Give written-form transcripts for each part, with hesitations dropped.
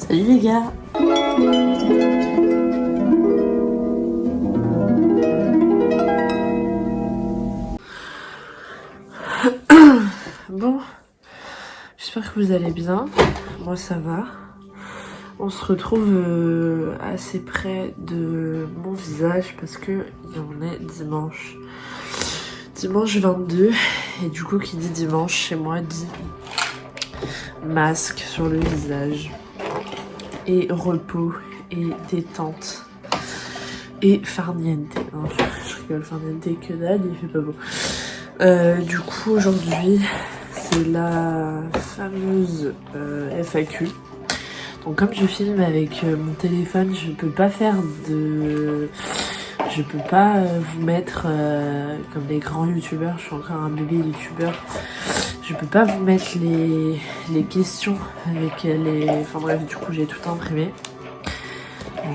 Salut les gars. Bon, j'espère que vous allez bien. Moi ça va. On se retrouve assez près de mon visage parce que on est dimanche. Dimanche 22. Et du coup qui dit dimanche chez moi dit masque sur le visage. Et repos et détente. Et farniente. Non, je rigole, farniente que dalle, il fait pas beau. Du coup aujourd'hui c'est la fameuse FAQ. Donc comme je filme avec mon téléphone, je peux pas vous mettre comme les grands youtubeurs, je suis encore un bébé youtubeur. Je peux pas vous mettre les questions avec les... Enfin bref, du coup j'ai tout imprimé.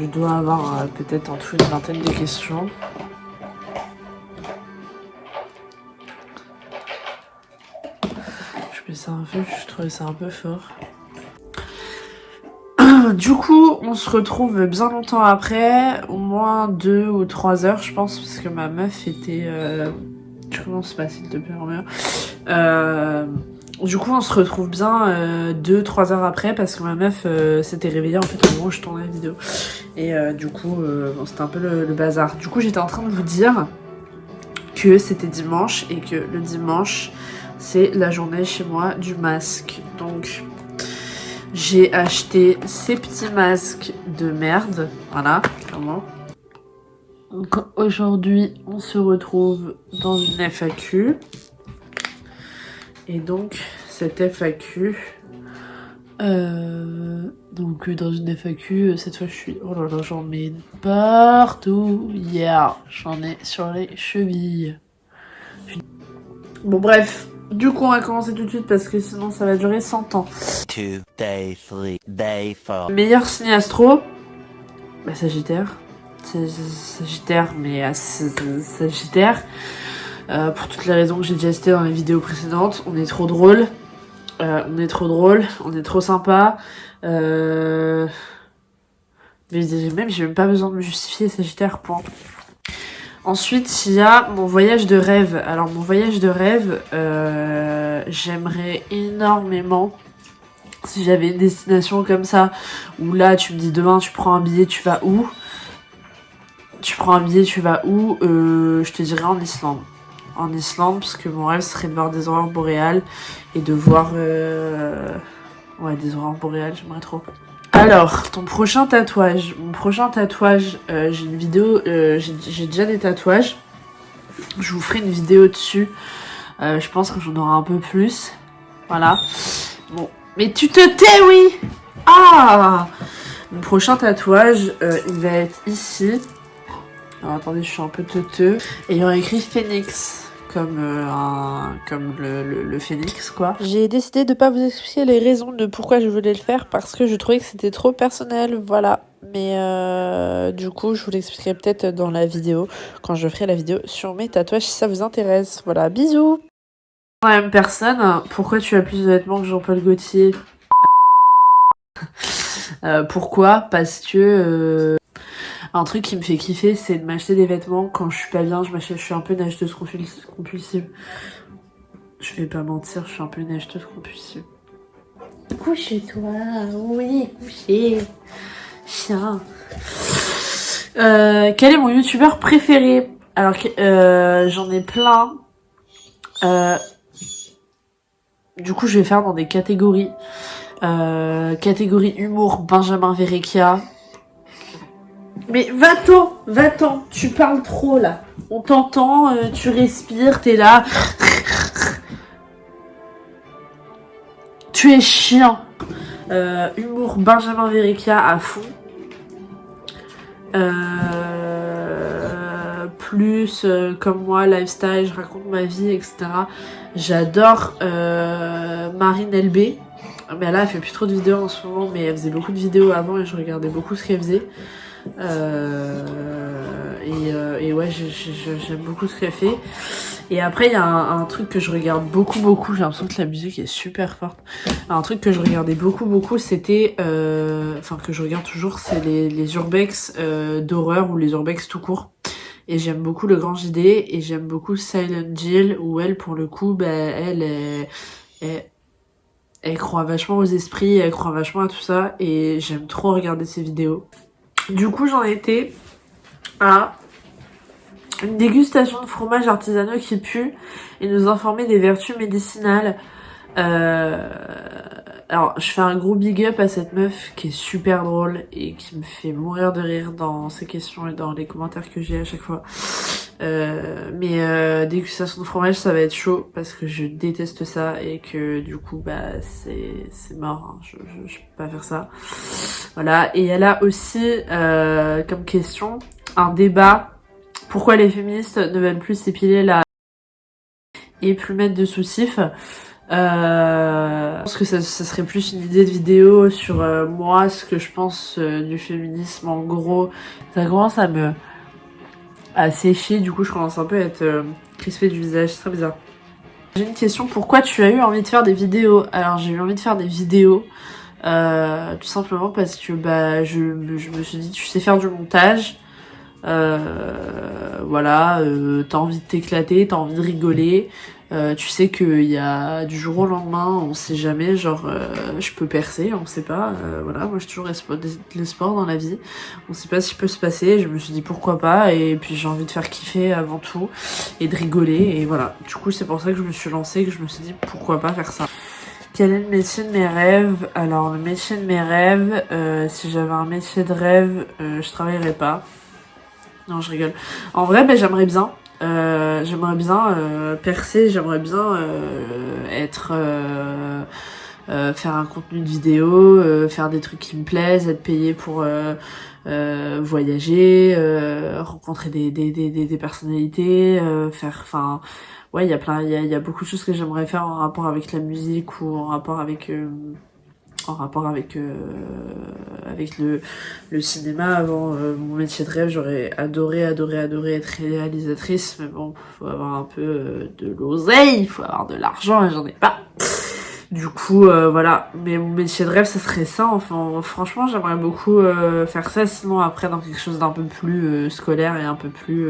Je dois avoir peut-être en tout une vingtaine de questions. Je mets ça un peu, je trouvais ça un peu fort. Du coup, on se retrouve bien longtemps après, au moins 2 ou 3 heures, je pense, parce que ma meuf était... Je commence pas, s'il te plaît, Roméo. Du coup, on se retrouve bien 2-3 heures après, parce que ma meuf s'était réveillée, en fait, au moment où je tournais la vidéo. Et du coup, bon, c'était un peu le bazar. Du coup, j'étais en train de vous dire que c'était dimanche, et que le dimanche, c'est la journée chez moi du masque. Donc... j'ai acheté ces petits masques de merde, voilà, clairement. Donc aujourd'hui, on se retrouve dans une FAQ. Et donc, cette FAQ... donc dans une FAQ, cette fois je suis... Oh là là, j'en mets partout. Yeah, j'en ai sur les chevilles. Bon bref, du coup on va commencer tout de suite parce que sinon ça va durer 100 ans. 2 day 3 day 4. Meilleur signe astro, bah Sagittaire. Sagittaire, mais Sagittaire. Pour toutes les raisons que j'ai déjà citées dans les vidéos précédentes. On est trop drôle. On est trop drôle. On est trop sympa. Mais j'ai même pas besoin de me justifier, Sagittaire, point. Ensuite, il y a mon voyage de rêve. Alors, mon voyage de rêve, j'aimerais énormément... Si j'avais une destination comme ça, où là, tu me dis demain, tu prends un billet, tu vas où? Tu prends un billet, tu vas où? Je te dirais en Islande. En Islande, parce que mon rêve serait de voir des aurores boréales et de voir... ouais, des aurores boréales, j'aimerais trop. Alors, ton prochain tatouage. Mon prochain tatouage, j'ai une vidéo, j'ai déjà des tatouages. Je vous ferai une vidéo dessus. Je pense que j'en aurai un peu plus. Voilà. Bon. Mais tu te tais, oui! Ah! Mon prochain tatouage, il va être ici. Alors attendez, je suis un peu teuteux. Et il y aura écrit Phoenix. Comme le phénix, quoi. J'ai décidé de pas vous expliquer les raisons de pourquoi je voulais le faire parce que je trouvais que c'était trop personnel, voilà. Mais du coup, je vous l'expliquerai peut-être dans la vidéo, quand je ferai la vidéo sur mes tatouages, si ça vous intéresse. Voilà, bisous! La même personne, pourquoi tu as plus de vêtements que Jean-Paul Gaultier? Pourquoi? Parce que... un truc qui me fait kiffer, c'est de m'acheter des vêtements quand je suis pas bien. Je suis un peu une acheteuse compulsive. Je vais pas mentir, je suis un peu une acheteuse compulsive. Couche-toi, oui, coucher. Chien. Quel est mon youtubeur préféré? Alors, j'en ai plein. Du coup, je vais faire dans des catégories. Catégorie humour, Benjamin Verrecchia. Mais va-t'en, tu parles trop là. On t'entend, tu respires, t'es là. Tu es chiant. Humour, Benjamin Verrecchia à fond. Plus comme moi, lifestyle, je raconte ma vie, etc. J'adore Marine LB. Mais là, elle fait plus trop de vidéos en ce moment, mais elle faisait beaucoup de vidéos avant et je regardais beaucoup ce qu'elle faisait. Et ouais, j'aime beaucoup ce qu'elle fait. Et après, il y a un truc que je regarde beaucoup, j'ai l'impression que la musique est super forte. Un truc que je regardais beaucoup, c'était... Enfin, que je regarde toujours, c'est les urbex d'horreur ou les urbex tout court. Et j'aime beaucoup Le Grand JD et j'aime beaucoup Silent Jill, où elle, pour le coup, bah, elle croit vachement aux esprits, elle croit vachement à tout ça, et j'aime trop regarder ses vidéos. Du coup, j'en étais à une dégustation de fromage artisanaux qui pue et nous informer des vertus médicinales. Alors, je fais un gros big up à cette meuf qui est super drôle et qui me fait mourir de rire dans ses questions et dans les commentaires que j'ai à chaque fois. Mais dégustation de fromage, ça va être chaud parce que je déteste ça et que du coup, bah, c'est mort. Hein. Je peux pas faire ça. Voilà. Et elle a aussi comme question un débat. Pourquoi les féministes ne veulent plus s'épiler la et plus mettre de soutif. Je pense que ça serait plus une idée de vidéo sur moi, ce que je pense du féminisme. En gros, ça commence à sécher, du coup je commence un peu à être crispée du visage, c'est très bizarre. J'ai une question, pourquoi tu as eu envie de faire des vidéos? Alors j'ai eu envie de faire des vidéos tout simplement parce que bah je me suis dit tu sais faire du montage. Voilà, t'as envie de t'éclater, t'as envie de rigoler, tu sais qu'il y a du jour au lendemain, on sait jamais, genre je peux percer, on sait pas, voilà, moi j'ai toujours l'espoir dans la vie, on sait pas ce qui peut se passer, je me suis dit pourquoi pas, et puis j'ai envie de faire kiffer avant tout, et de rigoler, et voilà, du coup c'est pour ça que je me suis lancée, que je me suis dit pourquoi pas faire ça. Quel est le métier de mes rêves? Alors le métier de mes rêves, si j'avais un métier de rêve, je travaillerais pas. Non, je rigole. En vrai, ben, j'aimerais bien percer, j'aimerais bien être faire un contenu de vidéo, faire des trucs qui me plaisent, être payé pour voyager, rencontrer des personnalités, enfin ouais, il y a il y a beaucoup de choses que j'aimerais faire en rapport avec la musique ou en rapport avec avec le cinéma. Avant mon métier de rêve, j'aurais adoré être réalisatrice, mais bon, faut avoir un peu de l'oseille, il faut avoir de l'argent et j'en ai pas. Du coup, voilà. Mais mon métier de rêve, ça serait ça. Enfin, franchement, j'aimerais beaucoup faire ça. Sinon, après, dans quelque chose d'un peu plus scolaire et un peu plus,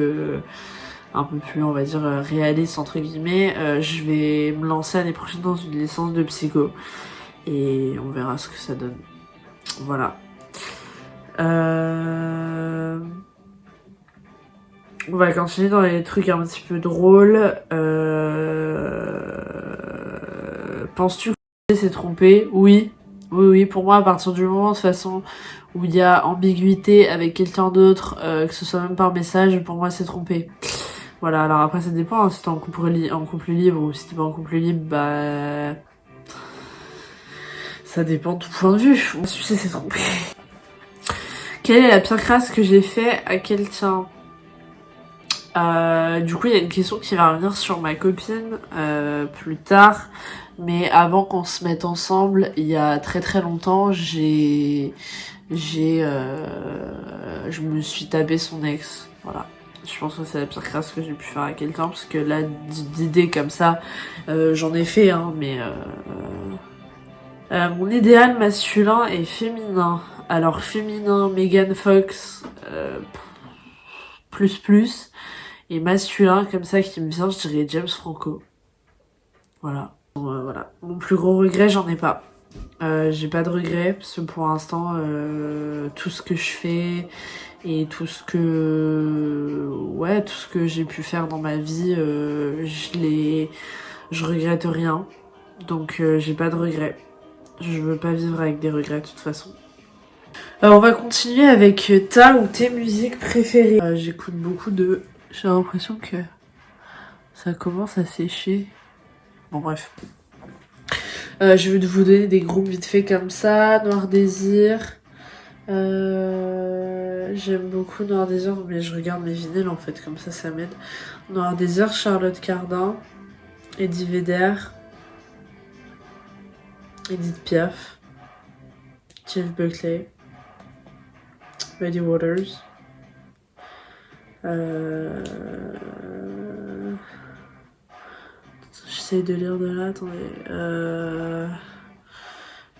on va dire, réaliste, entre guillemets, je vais me lancer l'année prochaine dans une licence de psycho. Et on verra ce que ça donne. Voilà. On va continuer dans les trucs un petit peu drôles. Penses-tu que s'est trompé? Oui. Oui, pour moi, à partir du moment, de toute façon, où il y a ambiguïté avec quelqu'un d'autre, que ce soit même par message, pour moi, c'est trompé. Voilà, alors après, ça dépend, hein, si t'es en couple libre ou si t'es pas en couple libre, bah... Ça dépend de tout point de vue. Mon succès s'est trompé. Quelle est la pire crasse que j'ai fait à quelqu'un? Du coup, il y a une question qui va revenir sur ma copine plus tard. Mais avant qu'on se mette ensemble, il y a très longtemps, je me suis tapé son ex. Voilà. Je pense que c'est la pire crasse que j'ai pu faire à quelqu'un, parce que là, d'idées comme ça, j'en ai fait, hein, mais... mon idéal masculin est féminin. Alors féminin, Megan Fox, plus. Et masculin, comme ça, qui me vient, je dirais James Franco. Voilà. Voilà. Mon plus gros regret, j'en ai pas. J'ai pas de regrets, parce que pour l'instant, tout ce que je fais et tout ce que j'ai pu faire dans ma vie, je regrette rien. Donc j'ai pas de regrets. Je veux pas vivre avec des regrets de toute façon. On va continuer avec ta ou tes musiques préférées. J'écoute beaucoup de... J'ai l'impression que ça commence à sécher. Bon bref. Je vais vous donner des groupes vite fait comme ça. Noir Désir. J'aime beaucoup Noir Désir, mais je regarde mes vinyles en fait, comme ça m'aide. Noir Désir, Charlotte Cardin, Eddie Vedder. Edith Piaf, Jeff Buckley, Muddy Waters. J'essaie de lire de là, attendez.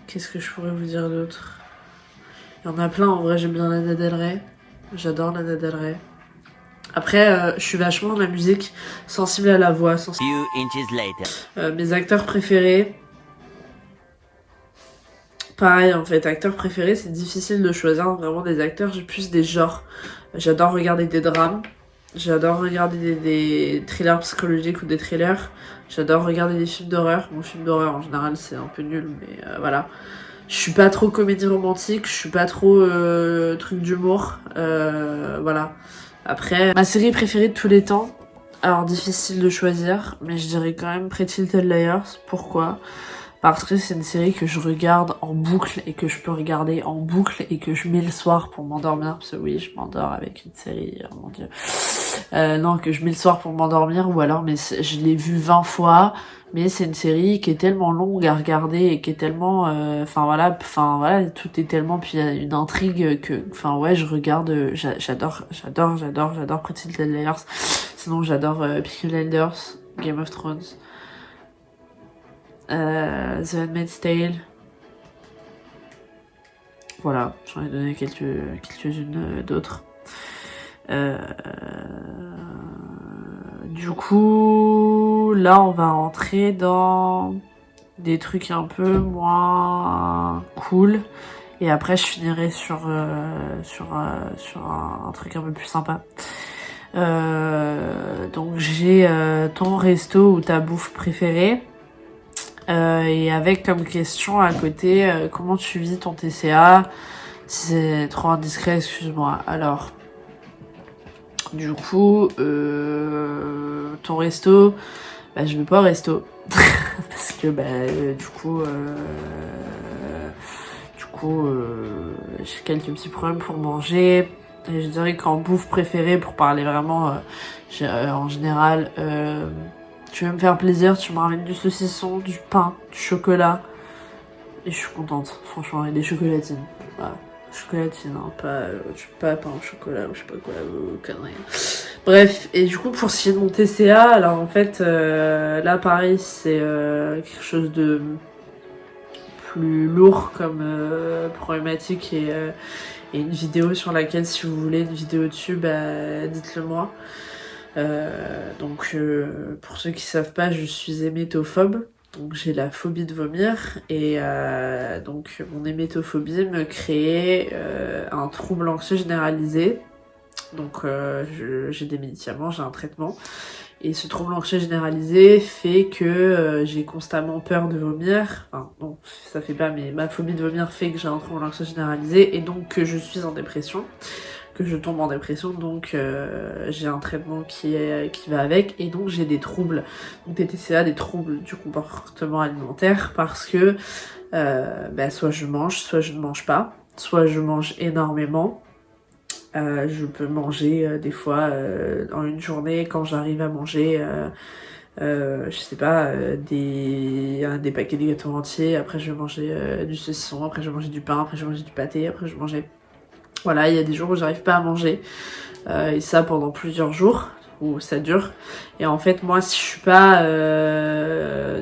Qu'est-ce que je pourrais vous dire d'autre? Il y en a plein, en vrai j'aime bien Lana Del Rey. J'adore Lana Del Rey. Après, je suis vachement dans la musique, sensible à la voix. Few inches later. Mes acteurs préférés... Pareil en fait, acteurs préférés, c'est difficile de choisir vraiment des acteurs, j'ai plus des genres. J'adore regarder des drames, j'adore regarder des thrillers psychologiques ou des thrillers, j'adore regarder des films d'horreur. Mon film d'horreur en général c'est un peu nul, mais voilà. Je suis pas trop comédie romantique, je suis pas trop truc d'humour, voilà. Après, ma série préférée de tous les temps, alors difficile de choisir, mais je dirais quand même Pretty Little Liars. Pourquoi ? Parce que c'est une série que je regarde en boucle et que je peux regarder en boucle et que je mets le soir pour m'endormir. Parce que oui, je m'endors avec une série, oh mon dieu. Non, que je mets le soir pour m'endormir ou alors mais je l'ai vue 20 fois. Mais c'est une série qui est tellement longue à regarder et qui est tellement... Enfin voilà, tout est tellement... Puis il y a une intrigue que... Enfin ouais, je regarde... J'adore Pretty Little Liars. Sinon j'adore Peaky Blinders, Game of Thrones. The Handmaid's Tale. Voilà, j'en ai donné quelques-unes d'autres. Du coup, là on va rentrer dans des trucs un peu moins cool. Et après je finirai sur un truc un peu plus sympa. Donc j'ai ton resto ou ta bouffe préférée. Et avec comme question à côté, comment tu vis ton TCA? Si c'est trop indiscret, excuse-moi. Alors, du coup, ton resto, bah je vais pas au resto. Parce que du coup, j'ai quelques petits problèmes pour manger. Et je dirais qu'en bouffe préférée, pour parler vraiment, en général... Tu veux me faire plaisir, tu me ramènes du saucisson, du pain, du chocolat. Et je suis contente, franchement, et des chocolatines. Voilà, chocolatines, hein, pas pain au chocolat ou je sais pas quoi, conneries. Bref, et du coup, pour ce qui est de mon TCA, alors en fait, là, pareil, c'est quelque chose de plus lourd comme problématique et une vidéo sur laquelle, si vous voulez une vidéo dessus, dites-le moi. Donc pour ceux qui savent pas, je suis hémétophobe, donc j'ai la phobie de vomir et donc mon hémétophobie me créait un trouble anxieux généralisé. Donc j'ai des médicaments, j'ai un traitement et ce trouble anxieux généralisé fait que j'ai constamment peur de vomir. Enfin non, ça fait pas, mais ma phobie de vomir fait que j'ai un trouble anxieux généralisé et donc que je suis en dépression. Que je tombe en dépression, donc j'ai un traitement qui va avec, et donc j'ai des troubles, donc des TCA, des troubles du comportement alimentaire, parce que soit je mange, soit je ne mange pas, soit je mange énormément. Je peux manger des fois en une journée, quand j'arrive à manger je sais pas, des paquets de gâteaux entiers, après je vais manger du saucisson, après je vais manger du pain, après je vais manger du pâté, après je vais manger... Voilà, il y a des jours où j'arrive pas à manger, et ça pendant plusieurs jours, où ça dure. Et en fait, moi, si je suis pas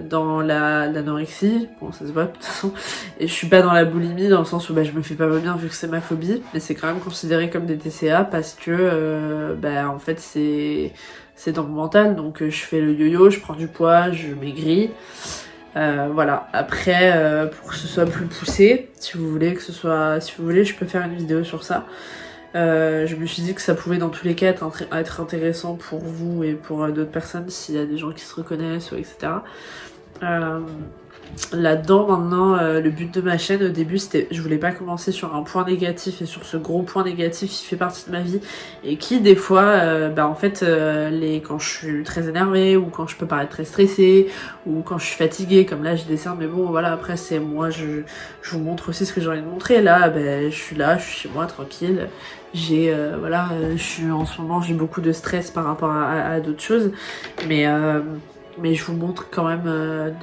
dans l'anorexie, bon, ça se voit de toute façon, et je suis pas dans la boulimie, dans le sens où je me fais pas vomir vu que c'est ma phobie, mais c'est quand même considéré comme des TCA parce que, en fait, c'est dans mon mental, donc je fais le yo-yo, je prends du poids, je maigris. Voilà, après pour que ce soit plus poussé, si vous voulez, je peux faire une vidéo sur ça. Je me suis dit que ça pouvait dans tous les cas être intéressant pour vous et pour d'autres personnes s'il y a des gens qui se reconnaissent ou etc. Là-dedans maintenant, le but de ma chaîne au début c'était, je voulais pas commencer sur un point négatif, et sur ce gros point négatif qui fait partie de ma vie et qui des fois en fait quand je suis très énervée ou quand je peux paraître très stressée ou quand je suis fatiguée, comme là j'ai des cernes, mais bon voilà, après c'est moi, je vous montre aussi ce que j'ai envie de montrer. Là je suis chez moi tranquille, j'ai je suis en ce moment, j'ai beaucoup de stress par rapport à d'autres choses, mais je vous montre quand même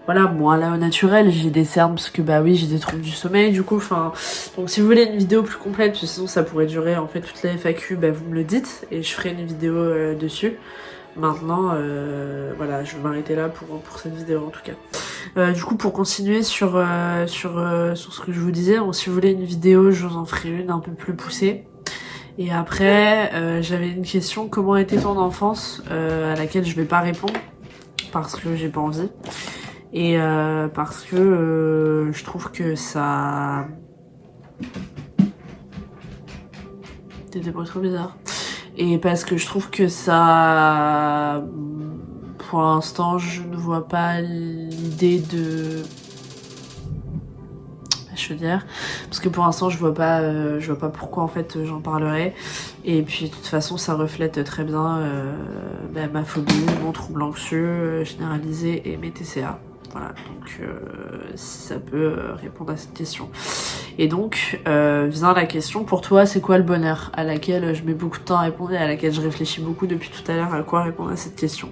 voilà, moins là au naturel, j'ai des cernes parce que bah oui, j'ai des troubles du sommeil du coup, enfin, donc si vous voulez une vidéo plus complète, parce que sinon ça pourrait durer en fait toute la FAQ, bah vous me le dites et je ferai une vidéo dessus. Maintenant, voilà, je vais m'arrêter là pour cette vidéo en tout cas. Du coup, pour continuer sur ce que je vous disais, donc, si vous voulez une vidéo, je vous en ferai une un peu plus poussée. Et après, j'avais une question, comment était ton enfance, à laquelle je vais pas répondre parce que j'ai pas envie. Et parce que je trouve que ça... T'étais pas trop bizarre. Et parce que je trouve que ça... Pour l'instant, je ne vois pas l'idée de... Je veux dire, parce que pour l'instant je vois pas pourquoi en fait j'en parlerai, et puis de toute façon ça reflète très bien ma phobie, mon trouble anxieux généralisé et mes TCA. Voilà, donc si ça peut répondre à cette question. Et donc vient la question, pour toi c'est quoi le bonheur, à laquelle je mets beaucoup de temps à répondre et à laquelle je réfléchis beaucoup depuis tout à l'heure à quoi répondre à cette question.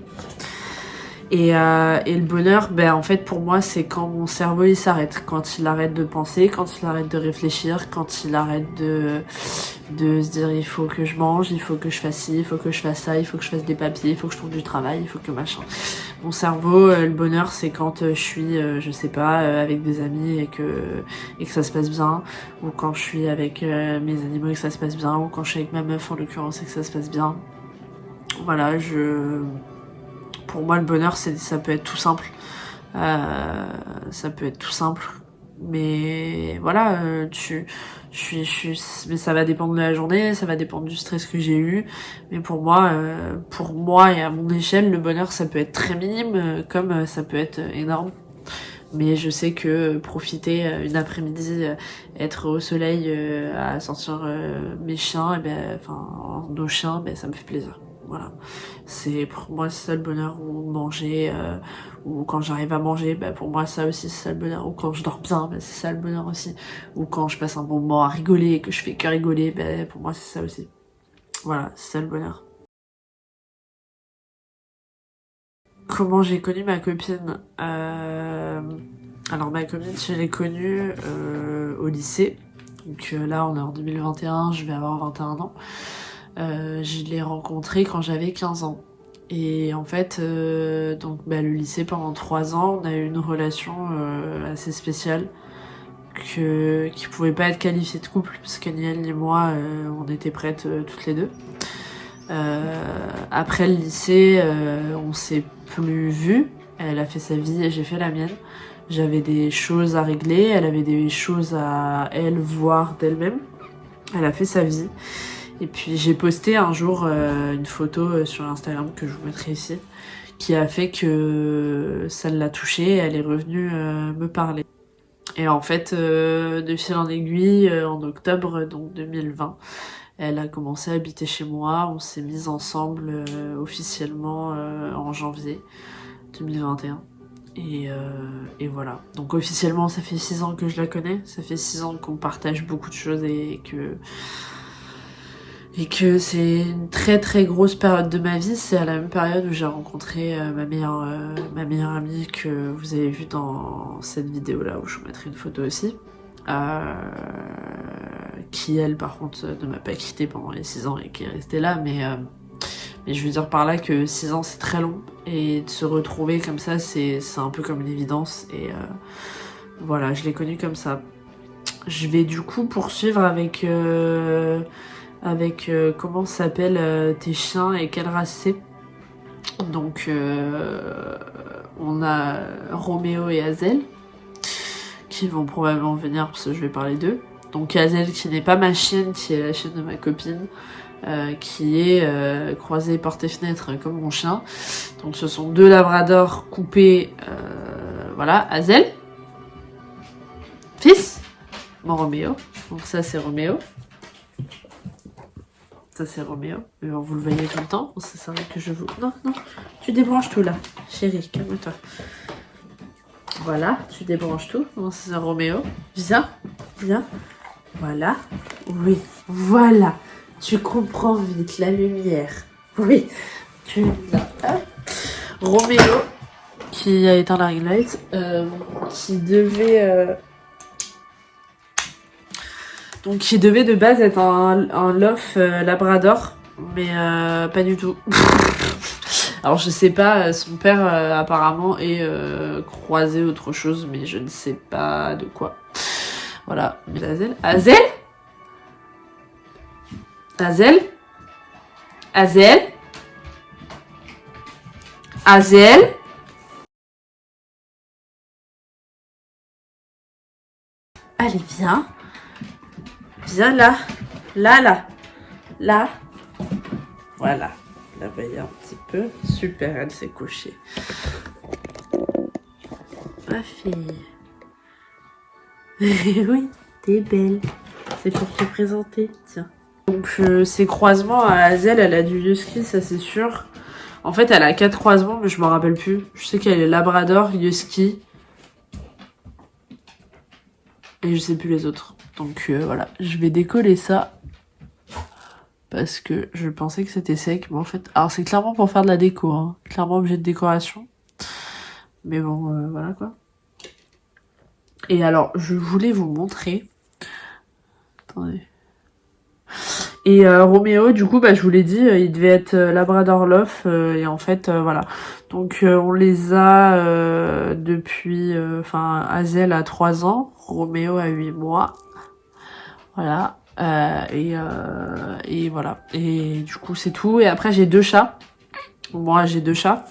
Et le bonheur, ben en fait pour moi c'est quand mon cerveau il s'arrête, quand il arrête de penser, quand il arrête de réfléchir, quand il arrête de se dire il faut que je mange, il faut que je fasse ci, il faut que je fasse ça, il faut que je fasse des papiers, il faut que je trouve du travail, il faut que machin. Mon cerveau, le bonheur c'est quand je suis, je sais pas, avec des amis et que ça se passe bien, ou quand je suis avec mes animaux et que ça se passe bien, ou quand je suis avec ma meuf en l'occurrence et que ça se passe bien. Voilà, pour moi, le bonheur, ça peut être tout simple. Ça peut être tout simple. Mais voilà, mais ça va dépendre de la journée, ça va dépendre du stress que j'ai eu. Mais pour moi et à mon échelle, le bonheur, ça peut être très minime, comme ça peut être énorme. Mais je sais que profiter une après-midi, être au soleil, à sortir mes chiens, et enfin nos chiens, ça me fait plaisir. Voilà, c'est pour moi c'est ça le bonheur, ou manger, ou quand j'arrive à manger, pour moi ça aussi c'est ça le bonheur, ou quand je dors bien, c'est ça le bonheur aussi, ou quand je passe un bon moment à rigoler et que je fais que rigoler, pour moi c'est ça aussi. Voilà, c'est ça le bonheur. Comment j'ai connu ma copine, alors ma copine je l'ai connue au lycée, donc là on est en 2021, je vais avoir 21 ans. Je l'ai rencontré quand j'avais 15 ans. Et en fait, donc le lycée pendant 3 ans, on a eu une relation assez spéciale qui pouvait pas être qualifiée de couple, parce que ni elle ni moi, on était prêtes toutes les deux. Après le lycée, on s'est plus vues. Elle a fait sa vie et j'ai fait la mienne. J'avais des choses à régler, elle avait des choses à elle voir d'elle-même. Elle a fait sa vie. Et puis j'ai posté un jour une photo sur Instagram que je vous mettrai ici, qui a fait que ça l'a touchée, elle est revenue me parler. Et en fait, de fil en aiguille, en octobre donc 2020, elle a commencé à habiter chez moi, on s'est mis ensemble officiellement en janvier 2021. Et voilà. Donc officiellement ça fait 6 ans que je la connais, ça fait 6 ans qu'on partage beaucoup de choses et que c'est une très très grosse période de ma vie. C'est à la même période où j'ai rencontré ma meilleure amie que vous avez vue dans cette vidéo là, où je vous mettrai une photo aussi, qui elle par contre ne m'a pas quitté pendant les 6 ans et qui est restée là, mais je veux dire par là que 6 ans c'est très long, et de se retrouver comme ça c'est un peu comme une évidence, et voilà, je l'ai connue comme ça. Je vais du coup poursuivre avec comment s'appellent tes chiens et quelle race c'est. Donc on a Roméo et Hazel qui vont probablement venir parce que je vais parler d'eux. Donc Hazel qui n'est pas ma chienne, qui est la chienne de ma copine, qui est croisée porte et fenêtre comme mon chien. Donc ce sont 2 labradors coupés, voilà. Hazel, fils, mon Roméo. Donc ça c'est Roméo. Ça c'est Roméo, mais vous le voyez tout le temps, c'est vrai que je vous... Non, tu débranches tout là, chérie, calme-toi. Voilà, tu débranches tout, bon, c'est Roméo, viens, voilà, oui, voilà, tu comprends vite la lumière, oui, tu es là. Roméo, qui a éteint la ring light, qui devait donc qui devait de base être un lof labrador, mais pas du tout. Alors je sais pas, son père apparemment est croisé autre chose, mais je ne sais pas de quoi. Voilà, mais Azel. Azel? Azel? Azel? Azel? Allez, viens. Viens là. Là. Voilà. La veille un petit peu. Super, elle s'est couchée. Ma fille. Oui, t'es belle. C'est pour te présenter, tiens. Donc ces croisements à Azel, elle a du husky, ça c'est sûr. En fait, elle a 4 croisements, mais je m'en rappelle plus. Je sais qu'elle est labrador, husky. Et je sais plus les autres. Donc voilà, je vais décoller ça. Parce que je pensais que c'était sec, mais en fait... Alors c'est clairement pour faire de la déco, hein. Clairement objet de décoration. Mais bon, voilà quoi. Et alors, je voulais vous montrer... Attendez. Et Roméo, du coup, bah je vous l'ai dit, il devait être Labrador Lof, et en fait, voilà. Donc on les a depuis... Enfin, Azel a 3 ans, Roméo a 8 mois. Voilà. Et voilà. Et du coup, c'est tout. Et après, j'ai 2 chats. Moi, j'ai 2 chats.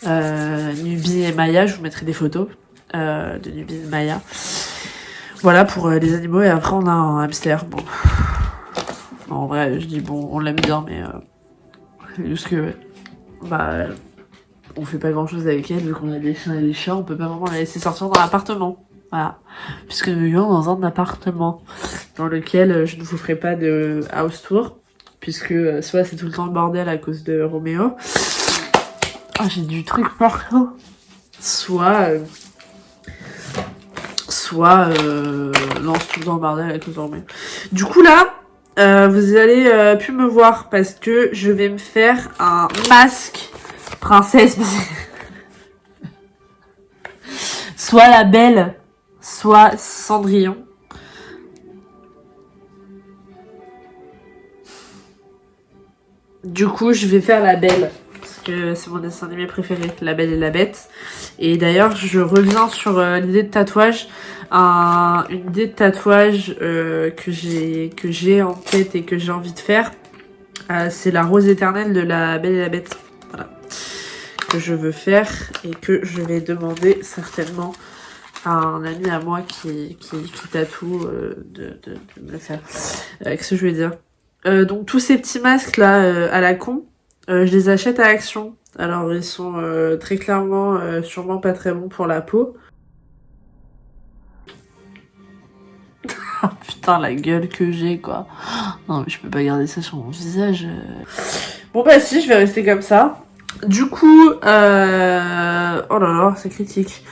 Nubi et Maya. Je vous mettrai des photos de Nubi et Maya. Voilà pour les animaux. Et après, on a un hamster. Bon. En vrai, je dis bon, on l'aime bien, mais c'est juste que bah, on fait pas grand chose avec elle. Vu qu'on a des chiens et des chats, on peut pas vraiment la laisser sortir dans l'appartement. Voilà. Puisque nous vivons dans un appartement dans lequel je ne vous ferai pas de house tour. Puisque soit c'est tout le temps le bordel à cause de Roméo. Ah, j'ai du truc partout. Soit lance tout le temps le bordel à cause de Roméo. Du coup là, vous allez plus me voir parce que je vais me faire un masque princesse. Soit la belle, soit Cendrillon. Du coup, je vais faire la belle. Parce que c'est mon dessin animé préféré, La Belle et la Bête. Et d'ailleurs, je reviens sur l'idée de tatouage. Une idée de tatouage que j'ai en tête et que j'ai envie de faire. C'est la rose éternelle de La Belle et la Bête. Voilà. Que je veux faire et que je vais demander certainement à un ami à moi qui tatoue de me le faire. Qu'est-ce que je vais dire? Donc tous ces petits masques là à la con, je les achète à Action. Alors ils sont très clairement sûrement pas très bons pour la peau. Putain la gueule que j'ai quoi. Non mais je peux pas garder ça sur mon visage. Bon bah si, je vais rester comme ça. Du coup, oh là là, c'est critique.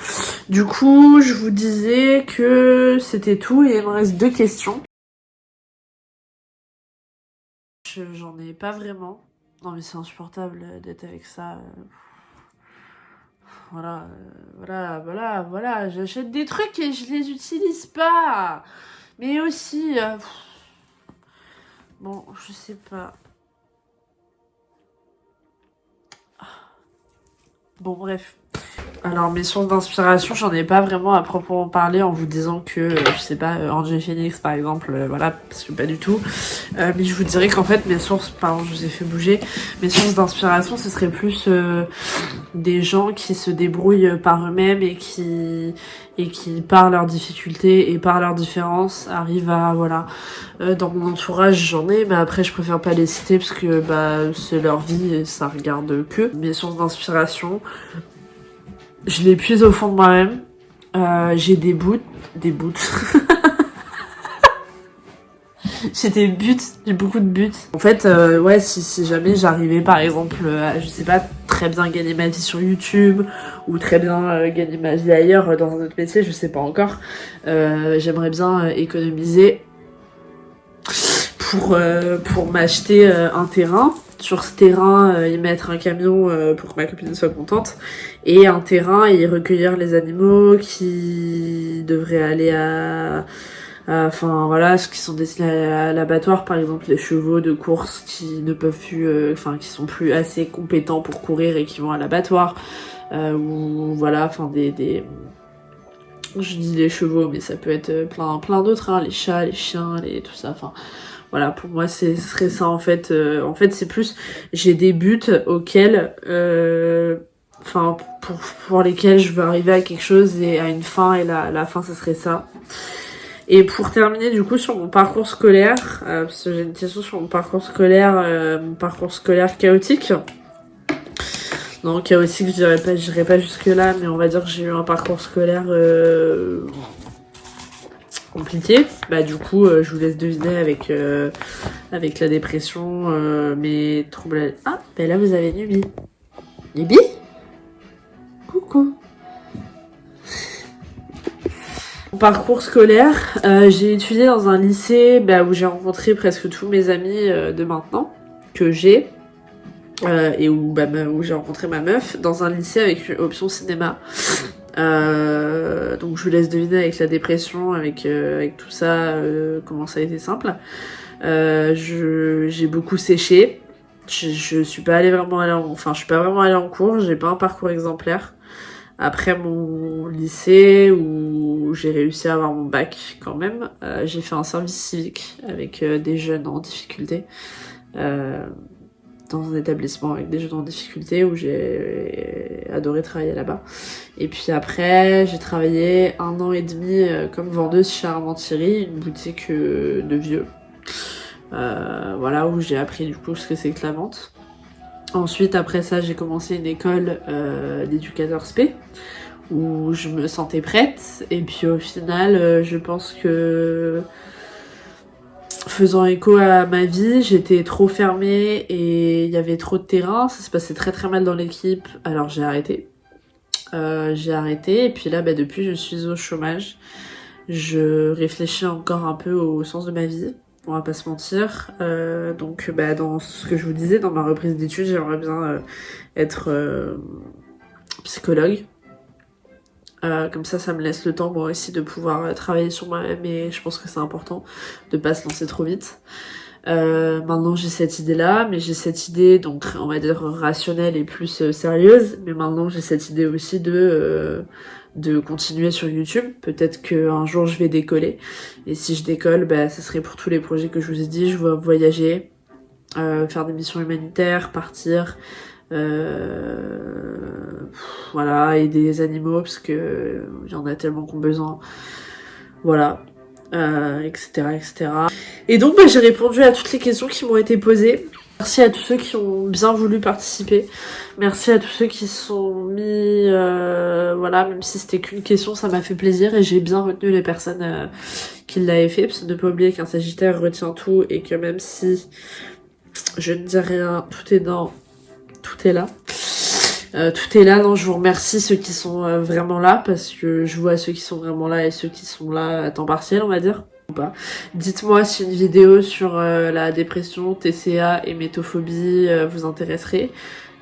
Du coup, je vous disais que c'était tout et il me reste 2 questions. J'en ai pas vraiment. Non mais c'est insupportable d'être avec ça. Voilà, voilà. J'achète des trucs et je les utilise pas. Mais aussi... Bon, je sais pas. Bon, bref. Alors, mes sources d'inspiration, j'en ai pas vraiment à proprement parler en vous disant que, je sais pas, Angel Phoenix, par exemple, voilà, parce que pas du tout. Mais je vous dirais qu'en fait, mes sources, pardon, je vous ai fait bouger, mes sources d'inspiration, ce serait plus des gens qui se débrouillent par eux-mêmes et qui, par leurs difficultés et par leurs différences, arrivent à, voilà, dans mon entourage, j'en ai, mais après, je préfère pas les citer parce que, bah, c'est leur vie et ça regarde que. Mes sources d'inspiration, je les puise au fond de moi-même. J'ai des bouts. J'ai beaucoup de buts. En fait, ouais, si jamais j'arrivais par exemple à, je sais pas, très bien gagner ma vie sur YouTube ou très bien gagner ma vie ailleurs dans un autre métier, je sais pas encore. J'aimerais bien économiser pour m'acheter un terrain sur ce terrain y mettre un camion pour que ma copine soit contente, et un terrain y recueillir les animaux qui devraient aller enfin voilà, ceux qui sont destinés à l'abattoir, par exemple les chevaux de course qui ne peuvent plus, qui sont plus assez compétents pour courir et qui vont à l'abattoir, ou voilà, enfin je dis les chevaux, mais ça peut être plein d'autres, hein, les chats, les chiens, tout ça, enfin voilà, pour moi ce serait ça en fait. En fait c'est plus, j'ai des buts auxquels, pour lesquels je veux arriver à quelque chose et à une fin, et la fin ce serait ça. Et pour terminer du coup sur mon parcours scolaire, parce que j'ai une question sur mon parcours scolaire chaotique. Non, chaotique, j'irai pas jusque là, mais on va dire que j'ai eu un parcours scolaire compliqué. Bah du coup, je vous laisse deviner avec la dépression, mes troubles. Ah, bah là vous avez Nubi. Nubi? Coucou. Parcours scolaire, j'ai étudié dans un lycée où j'ai rencontré presque tous mes amis de maintenant, que j'ai, et où j'ai rencontré ma meuf, dans un lycée avec une option cinéma. Donc je vous laisse deviner avec la dépression, avec tout ça, comment ça a été simple. J'ai beaucoup séché, je suis pas vraiment allée en cours, j'ai pas un parcours exemplaire. Après mon lycée, où j'ai réussi à avoir mon bac quand même, j'ai fait un service civique avec des jeunes en difficulté, dans un établissement avec des jeunes en difficulté, où j'ai adoré travailler là-bas. Et puis après, j'ai travaillé 1 an et demi comme vendeuse chez Armand-Thierry, une boutique de vieux. Voilà, où j'ai appris du coup ce que c'est que la vente. Ensuite, après ça, j'ai commencé une école d'éducateur spé, où je me sentais prête. Et puis au final, je pense que, faisant écho à ma vie, j'étais trop fermée et il y avait trop de terrain. Ça se passait très très mal dans l'équipe, alors j'ai arrêté. Et puis là, depuis, je suis au chômage. Je réfléchis encore un peu au sens de ma vie. On va pas se mentir. Donc dans ce que je vous disais, dans ma reprise d'études, j'aimerais bien être psychologue. Comme ça me laisse le temps moi aussi de pouvoir travailler sur moi-même, et je pense que c'est important de pas se lancer trop vite. Maintenant j'ai cette idée-là, mais j'ai cette idée donc on va dire rationnelle et plus sérieuse, mais maintenant j'ai cette idée aussi de continuer sur YouTube. Peut-être qu'un jour je vais décoller, et si je décolle, ça serait pour tous les projets que je vous ai dit. Je veux voyager, faire des missions humanitaires, partir, voilà, aider les animaux parce que il y en a tellement qui ont besoin, voilà, etc. Et donc j'ai répondu à toutes les questions qui m'ont été posées. Merci à tous ceux qui ont bien voulu participer. Merci à tous ceux qui se sont mis, voilà, même si c'était qu'une question, ça m'a fait plaisir, et j'ai bien retenu les personnes qui l'avaient fait, parce que ne pas oublier qu'un Sagittaire retient tout, et que même si je ne dis rien, tout est là. Tout est là. Non, je vous remercie ceux qui sont vraiment là, parce que je vois ceux qui sont vraiment là et ceux qui sont là à temps partiel, on va dire. Ou pas. Dites-moi si une vidéo sur la dépression, TCA et métophobie vous intéresserait.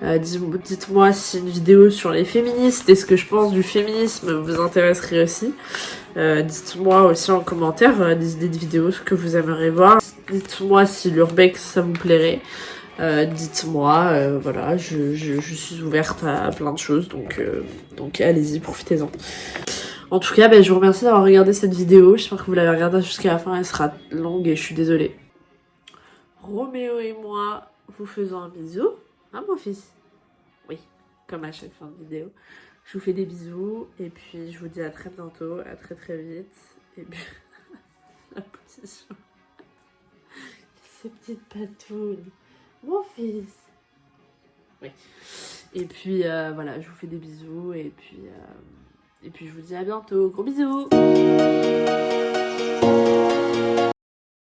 Dites-moi si une vidéo sur les féministes et ce que je pense du féminisme vous intéresserait aussi. Dites-moi aussi en commentaire des idées de vidéos, ce que vous aimeriez voir. Dites-moi si l'urbex ça vous plairait. Dites-moi, voilà, je suis ouverte à plein de choses, donc allez-y, profitez-en. En tout cas, je vous remercie d'avoir regardé cette vidéo. J'espère que vous l'avez regardée jusqu'à la fin. Elle sera longue et je suis désolée. Roméo et moi vous faisons un bisou. Hein, mon fils? Oui, comme à chaque fin de vidéo. Je vous fais des bisous et puis je vous dis à très bientôt, à très très vite. Et puis, la position. Ces petites patounes. Mon fils. Oui. Et puis voilà, je vous fais des bisous et puis je vous dis à bientôt. Gros bisous.